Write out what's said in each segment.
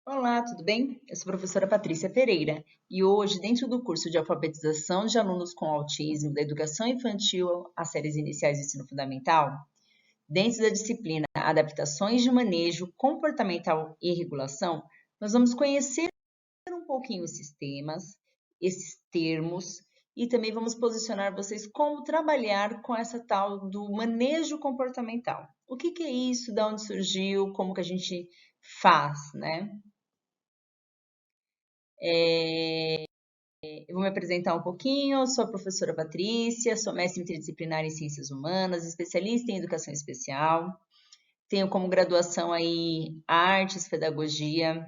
Olá, tudo bem? Eu sou a professora Patrícia Pereira e hoje, dentro do curso de alfabetização de alunos com autismo da educação infantil às séries iniciais do ensino fundamental, dentro da disciplina Adaptações de Manejo Comportamental e Regulação, nós vamos conhecer um pouquinho os sistemas, esses termos e também vamos posicionar vocês como trabalhar com essa tal do manejo comportamental. O que é isso? De onde surgiu? Como que a gente faz, né? Eu vou me apresentar um pouquinho. Sou a professora Patrícia, sou mestre interdisciplinar em Ciências Humanas, especialista em Educação Especial. Tenho como graduação aí Artes, Pedagogia,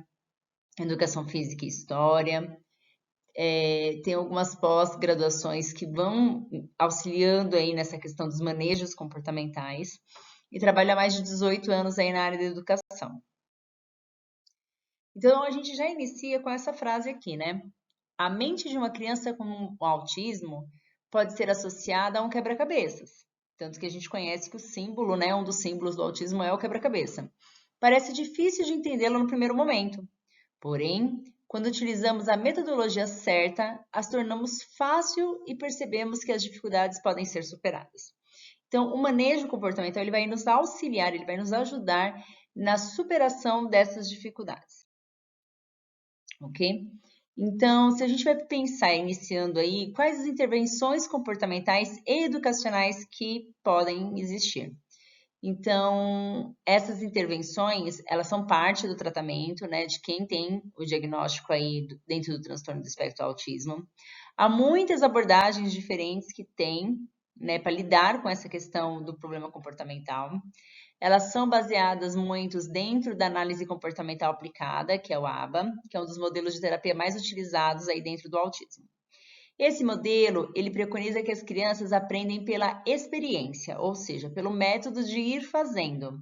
Educação Física e História. Tenho algumas pós-graduações que vão auxiliando aí nessa questão dos manejos comportamentais e trabalho há mais de 18 anos aí na área da educação. Então, a gente já inicia com essa frase aqui, né? A mente de uma criança com um autismo pode ser associada a um quebra-cabeças. Tanto que a gente conhece que o símbolo, né, um dos símbolos do autismo é o quebra-cabeça. Parece difícil de entendê-lo no primeiro momento. Porém, quando utilizamos a metodologia certa, as tornamos fácil e percebemos que as dificuldades podem ser superadas. Então, o manejo comportamental ele vai nos auxiliar, ele vai nos ajudar na superação dessas dificuldades, ok? Então, se a gente vai pensar iniciando aí, quais as intervenções comportamentais e educacionais que podem existir? Então, essas intervenções, elas são parte do tratamento, né, de quem tem o diagnóstico aí dentro do transtorno do espectro do autismo. Há muitas abordagens diferentes que tem, né, para lidar com essa questão do problema comportamental. Elas são baseadas muito dentro da análise comportamental aplicada, que é o ABA, que é um dos modelos de terapia mais utilizados aí dentro do autismo. Esse modelo, ele preconiza que as crianças aprendem pela experiência, ou seja, pelo método de ir fazendo.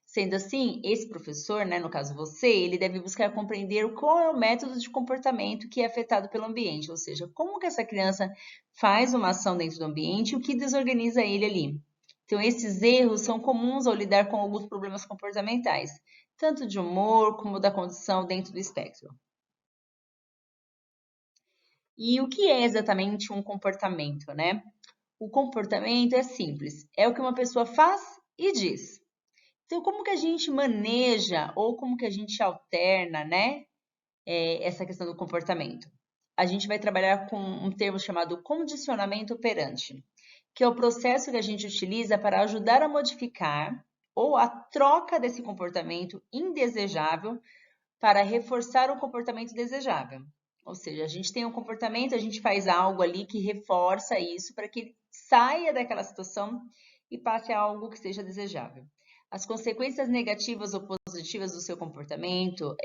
Sendo assim, esse professor, né, no caso você, ele deve buscar compreender qual é o método de comportamento que é afetado pelo ambiente, ou seja, como que essa criança faz uma ação dentro do ambiente e o que desorganiza ele ali. Então, esses erros são comuns ao lidar com alguns problemas comportamentais, tanto de humor como da condição dentro do espectro. E o que é exatamente um comportamento, né? O comportamento é simples, é o que uma pessoa faz e diz. Então, como que a gente maneja ou como que a gente alterna, né, essa questão do comportamento? A gente vai trabalhar com um termo chamado condicionamento operante, que é o processo que a gente utiliza para ajudar a modificar ou a troca desse comportamento indesejável para reforçar o comportamento desejável. Ou seja, a gente tem um comportamento, a gente faz algo ali que reforça isso para que ele saia daquela situação e passe a algo que seja desejável. As consequências negativas ou positivas do seu comportamento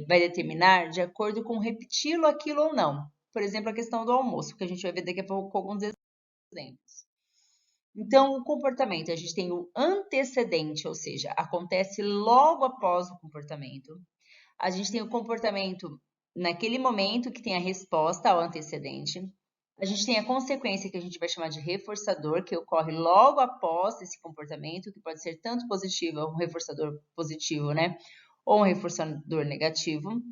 vai determinar de acordo com repeti-lo aquilo ou não. Por exemplo, a questão do almoço, que a gente vai ver daqui a pouco com alguns exemplos. Então, o comportamento, a gente tem o antecedente, ou seja, acontece logo após o comportamento. A gente tem o comportamento naquele momento que tem a resposta ao antecedente. A gente tem a consequência que a gente vai chamar de reforçador, que ocorre logo após esse comportamento, que pode ser tanto positivo, um reforçador positivo, né? Ou um reforçador negativo.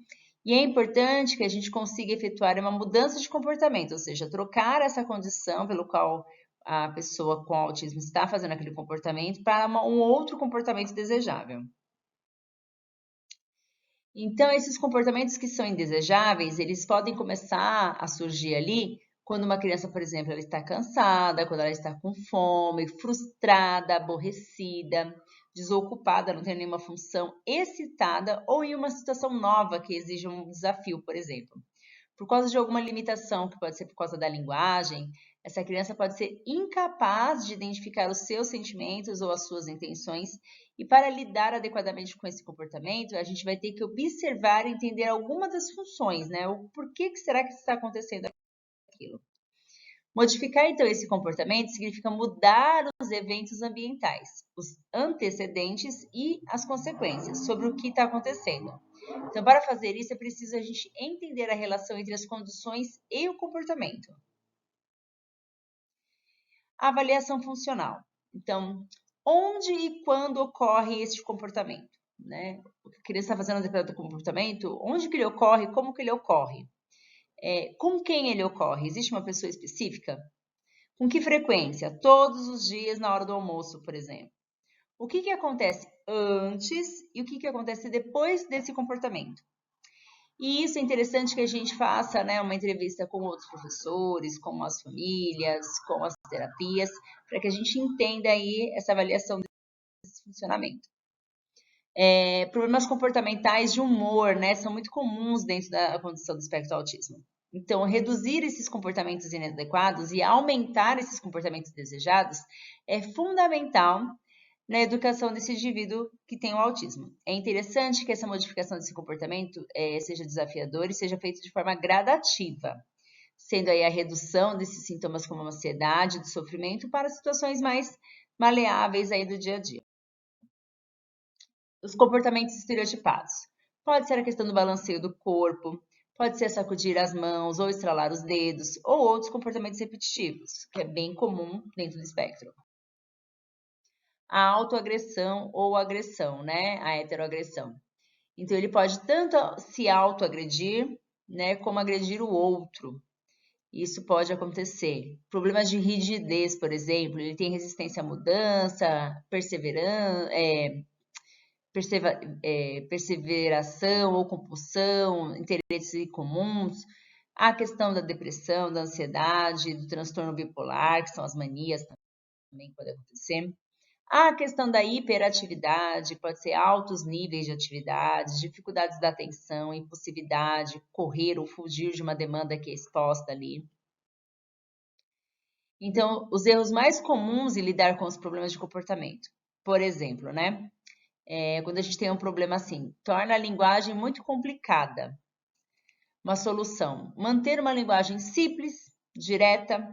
E é importante que a gente consiga efetuar uma mudança de comportamento, ou seja, trocar essa condição pelo qual a pessoa com autismo está fazendo aquele comportamento para um outro comportamento desejável. Então, esses comportamentos que são indesejáveis, eles podem começar a surgir ali quando uma criança, por exemplo, ela está cansada, quando ela está com fome, frustrada, aborrecida, desocupada, não tem nenhuma função, excitada ou em uma situação nova que exige um desafio, por exemplo. Por causa de alguma limitação, que pode ser por causa da linguagem, essa criança pode ser incapaz de identificar os seus sentimentos ou as suas intenções, e para lidar adequadamente com esse comportamento, a gente vai ter que observar e entender algumas das funções, né? O porquê que será que está acontecendo aquilo. Modificar, então, esse comportamento significa mudar os eventos ambientais, os antecedentes e as consequências sobre o que está acontecendo. Então, para fazer isso, é preciso a gente entender a relação entre as condições e o comportamento. A avaliação funcional. Então, onde e quando ocorre este comportamento? né? O que a criança está fazendo um determinado comportamento, onde que ele ocorre, como que ele ocorre, com quem ele ocorre, existe uma pessoa específica? Com que frequência? Todos os dias na hora do almoço, por exemplo. O que que acontece antes e o que que acontece depois desse comportamento? E isso é interessante que a gente faça, né, uma entrevista com outros professores, com as famílias, com as terapias, para que a gente entenda aí essa avaliação desse funcionamento. Problemas comportamentais de humor, né, são muito comuns dentro da condição do espectro do autismo. Então, reduzir esses comportamentos inadequados e aumentar esses comportamentos desejados é fundamental na educação desse indivíduo que tem o autismo. É interessante que essa modificação desse comportamento seja desafiadora e seja feita de forma gradativa, sendo aí a redução desses sintomas como a ansiedade, do sofrimento, para situações mais maleáveis aí do dia a dia. Os comportamentos estereotipados. Pode ser a questão do balanceio do corpo, pode ser sacudir as mãos ou estralar os dedos, ou outros comportamentos repetitivos, que é bem comum dentro do espectro. A autoagressão ou agressão, né? A heteroagressão. Então, ele pode tanto se autoagredir, né, como agredir o outro. Isso pode acontecer. Problemas de rigidez, por exemplo, ele tem resistência à mudança, perseveração ou compulsão, interesses comuns. A questão da depressão, da ansiedade, do transtorno bipolar, que são as manias também pode acontecer. A questão da hiperatividade, pode ser altos níveis de atividade, dificuldades da atenção, impulsividade, correr ou fugir de uma demanda que é exposta ali. Então, os erros mais comuns em lidar com os problemas de comportamento. Por exemplo, né? Quando a gente tem um problema assim, torna a linguagem muito complicada. Uma solução: manter uma linguagem simples, direta,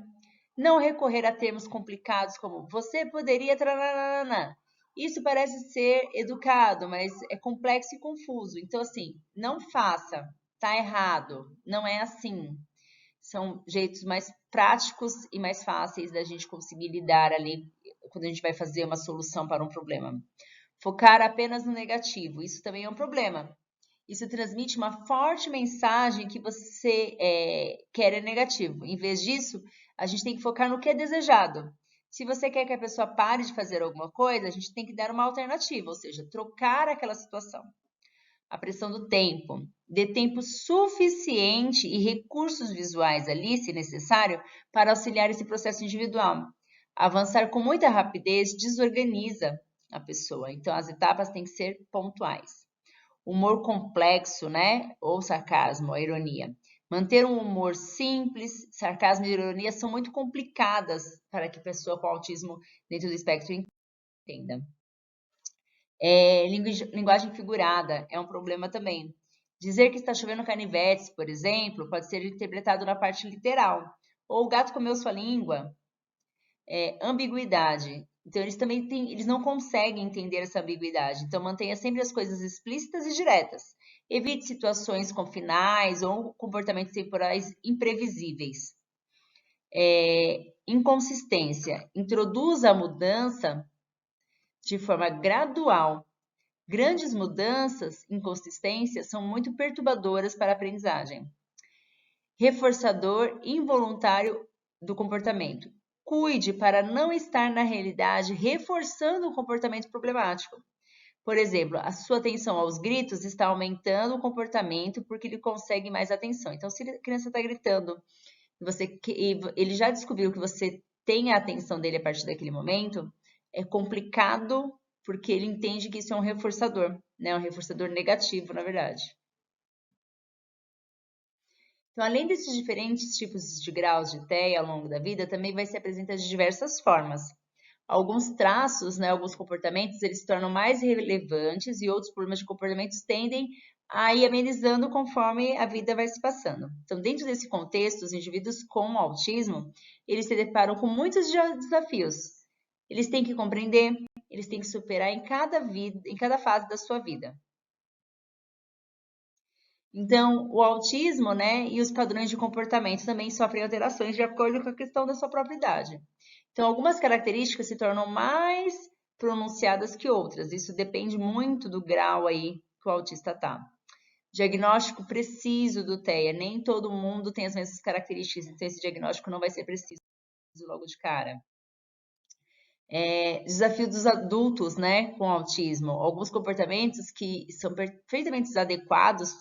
não recorrer a termos complicados como você poderia. Trararana. Isso parece ser educado, mas é complexo e confuso. Então, assim, não faça, tá errado, não é assim. São jeitos mais práticos e mais fáceis da gente conseguir lidar ali quando a gente vai fazer uma solução para um problema. Focar apenas no negativo, isso também é um problema. Isso transmite uma forte mensagem que você quer é negativo. Em vez disso, a gente tem que focar no que é desejado. Se você quer que a pessoa pare de fazer alguma coisa, a gente tem que dar uma alternativa, ou seja, trocar aquela situação. A pressão do tempo. Dê tempo suficiente e recursos visuais ali, se necessário, para auxiliar esse processo individual. Avançar com muita rapidez desorganiza a pessoa. Então, as etapas têm que ser pontuais. Humor complexo, né? Ou sarcasmo, a ironia. Manter um humor simples, sarcasmo e ironia são muito complicadas para que a pessoa com autismo dentro do espectro entenda. Linguagem figurada é um problema também. Dizer que está chovendo canivetes, por exemplo, pode ser interpretado na parte literal. Ou o gato comeu sua língua. Ambiguidade. Então, eles não conseguem entender essa ambiguidade. Então, mantenha sempre as coisas explícitas e diretas. Evite situações com finais ou comportamentos temporais imprevisíveis. Inconsistência. Introduza a mudança de forma gradual. Grandes mudanças, inconsistências, são muito perturbadoras para a aprendizagem. Reforçador involuntário do comportamento. Cuide para não estar na realidade reforçando um comportamento problemático. Por exemplo, a sua atenção aos gritos está aumentando o comportamento porque ele consegue mais atenção. Então, se a criança está gritando, ele já descobriu que você tem a atenção dele a partir daquele momento, é complicado porque ele entende que isso é um reforçador, né? Um reforçador negativo, na verdade. Então, além desses diferentes tipos de graus de TEA ao longo da vida, também vai se apresentar de diversas formas. Alguns traços, né, alguns comportamentos, eles se tornam mais relevantes e outros problemas de comportamentos tendem a ir amenizando conforme a vida vai se passando. Então, dentro desse contexto, os indivíduos com autismo, eles se deparam com muitos desafios. Eles têm que compreender, eles têm que superar em cada fase da sua vida. Então, o autismo, né, e os padrões de comportamento também sofrem alterações de acordo com a questão da sua própria idade. Então, algumas características se tornam mais pronunciadas que outras. Isso depende muito do grau aí que o autista tá. Diagnóstico preciso do TEA. Nem todo mundo tem as mesmas características, então esse diagnóstico não vai ser preciso logo de cara. Desafio dos adultos, né, com autismo. Alguns comportamentos que são perfeitamente adequados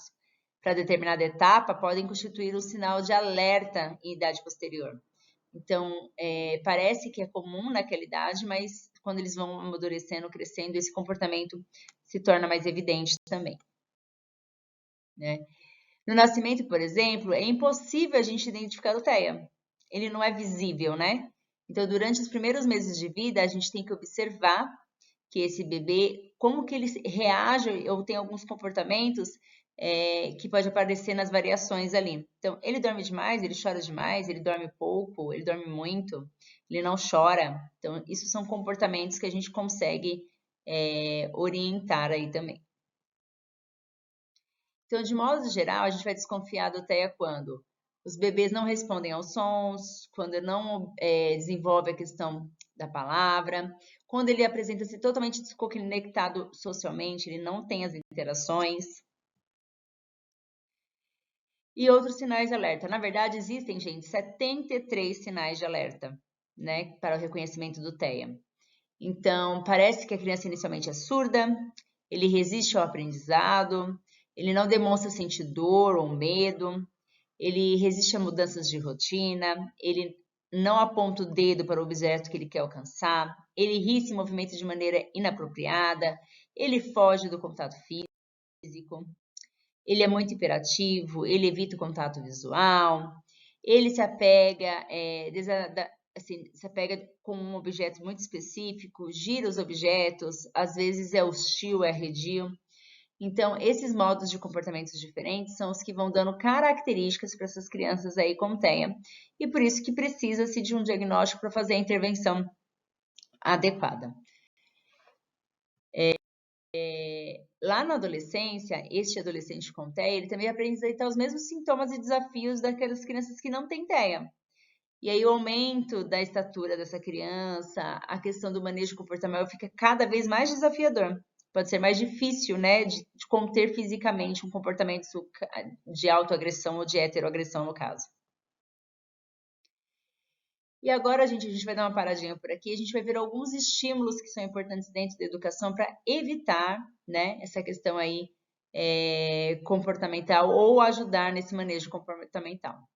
para determinada etapa podem constituir um sinal de alerta em idade posterior. Então, parece que é comum naquela idade, mas quando eles vão amadurecendo, crescendo, esse comportamento se torna mais evidente também, né? No nascimento, por exemplo, é impossível a gente identificar o TEA. Ele não é visível, né? Então, durante os primeiros meses de vida, a gente tem que observar que esse bebê, como que ele reage ou tem alguns comportamentos que pode aparecer nas variações ali. Então, ele dorme demais, ele chora demais, ele dorme pouco, ele dorme muito, ele não chora. Então, isso são comportamentos que a gente consegue orientar aí também. Então, de modo geral, a gente vai desconfiar do TEA quando os bebês não respondem aos sons, quando não desenvolve a questão da palavra, quando ele apresenta-se totalmente desconectado socialmente, ele não tem as interações. E outros sinais de alerta. Na verdade, existem, gente, 73 sinais de alerta, né, para o reconhecimento do TEA. Então, parece que a criança inicialmente é surda, ele resiste ao aprendizado, ele não demonstra sentir dor ou medo, ele resiste a mudanças de rotina, ele não aponta o dedo para o objeto que ele quer alcançar, ele ri e se movimenta de maneira inapropriada, ele foge do contato físico, ele é muito hiperativo, ele evita o contato visual, ele se apega, se apega com um objeto muito específico, gira os objetos, às vezes é hostil, é arredio. Então, esses modos de comportamentos diferentes são os que vão dando características para essas crianças aí com TEA. E por isso que precisa-se de um diagnóstico para fazer a intervenção adequada. Lá na adolescência, este adolescente com TEA, ele também apresenta os mesmos sintomas e desafios daquelas crianças que não têm TEA. E aí o aumento da estatura dessa criança, a questão do manejo comportamental fica cada vez mais desafiador. Pode ser mais difícil, né, de conter fisicamente um comportamento de autoagressão ou de heteroagressão, no caso. E agora, gente, a gente vai dar uma paradinha por aqui. A gente vai ver alguns estímulos que são importantes dentro da educação para evitar, né, essa questão aí comportamental ou ajudar nesse manejo comportamental.